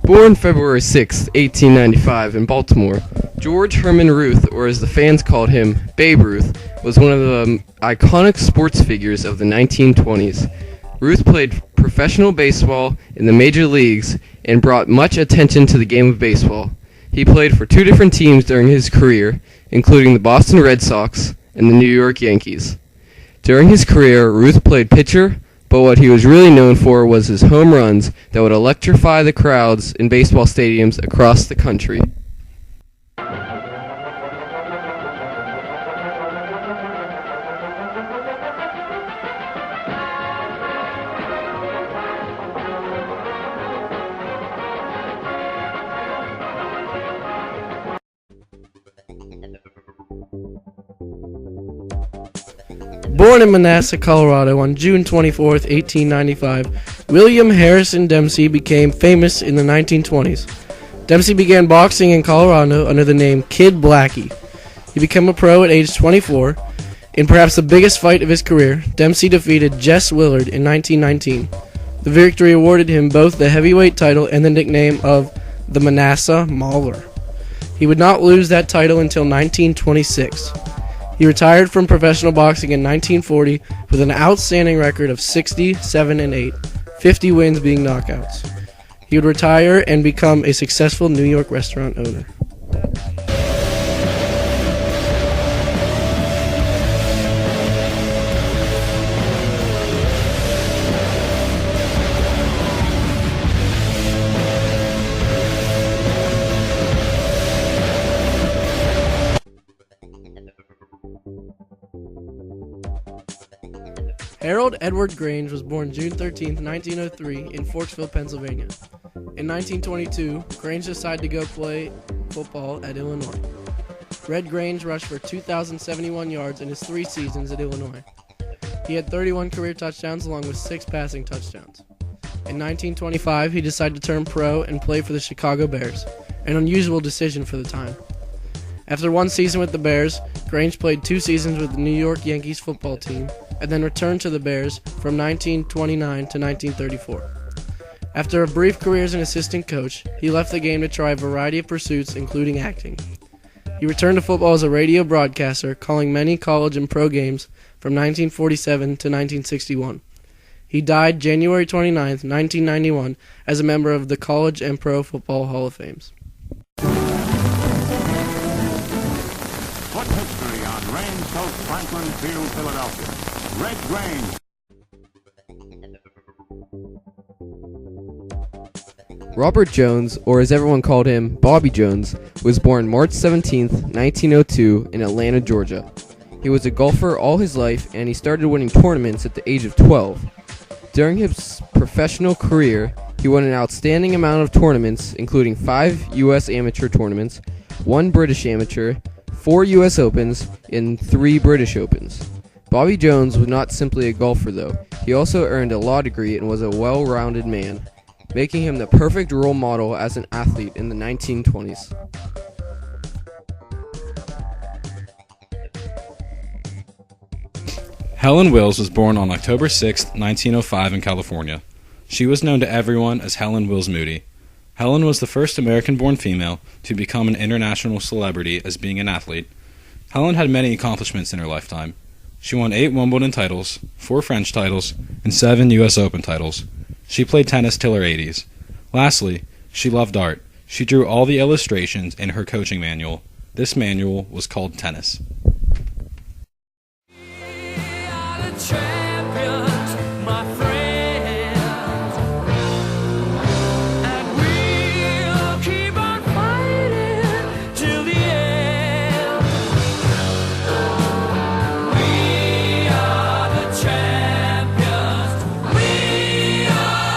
Born February 6, 1895 in Baltimore, George Herman Ruth, or as the fans called him, Babe Ruth, was one of the iconic sports figures of the 1920s. Ruth played professional baseball in the major leagues and brought much attention to the game of baseball. He played for two different teams during his career, including the Boston Red Sox and the New York Yankees. During his career, Ruth played pitcher, but what he was really known for was his home runs that would electrify the crowds in baseball stadiums across the country. Born in Manassas, Colorado on June 24, 1895, William Harrison Dempsey became famous in the 1920s. Dempsey began boxing in Colorado under the name Kid Blackie. He became a pro at age 24. In perhaps the biggest fight of his career, Dempsey defeated Jess Willard in 1919. The victory awarded him both the heavyweight title and the nickname of the Manassas Mauler. He would not lose that title until 1926. He retired from professional boxing in 1940 with an outstanding record of 60-7-8, 50 wins being knockouts. He would retire and become a successful New York restaurant owner. Harold Edward Grange was born June 13, 1903 in Forksville, Pennsylvania. In 1922, Grange decided to go play football at Illinois. Red Grange rushed for 2,071 yards in his 3 seasons at Illinois. He had 31 career touchdowns along with 6 passing touchdowns. In 1925, he decided to turn pro and play for the Chicago Bears, an unusual decision for the time. After 1 season with the Bears, Grange played 2 seasons with the New York Yankees football team, and then returned to the Bears from 1929 to 1934. After a brief career as an assistant coach, he left the game to try a variety of pursuits, including acting. He returned to football as a radio broadcaster, calling many college and pro games from 1947 to 1961. He died January 29, 1991, as a member of the College and Pro Football Hall of Fames. Put history on Rain Soaked Franklin Field, Philadelphia. Red Grange. Robert Jones, or as everyone called him, Bobby Jones, was born March 17, 1902 in Atlanta, Georgia. He was a golfer all his life, and he started winning tournaments at the age of 12. During his professional career, he won an outstanding amount of tournaments, including 5 U.S. amateur tournaments, 1 British amateur, 4 U.S. Opens, and 3 British Opens. Bobby Jones was not simply a golfer, though. He also earned a law degree and was a well-rounded man, making him the perfect role model as an athlete in the 1920s. Helen Wills was born on October 6, 1905 in California. She was known to everyone as Helen Wills Moody. Helen was the first American-born female to become an international celebrity as being an athlete. Helen had many accomplishments in her lifetime. She won 8 Wimbledon titles, 4 French titles, and 7 U.S. Open titles. She played tennis till her 80s. Lastly, she loved art. She drew all the illustrations in her coaching manual. This manual was called Tennis.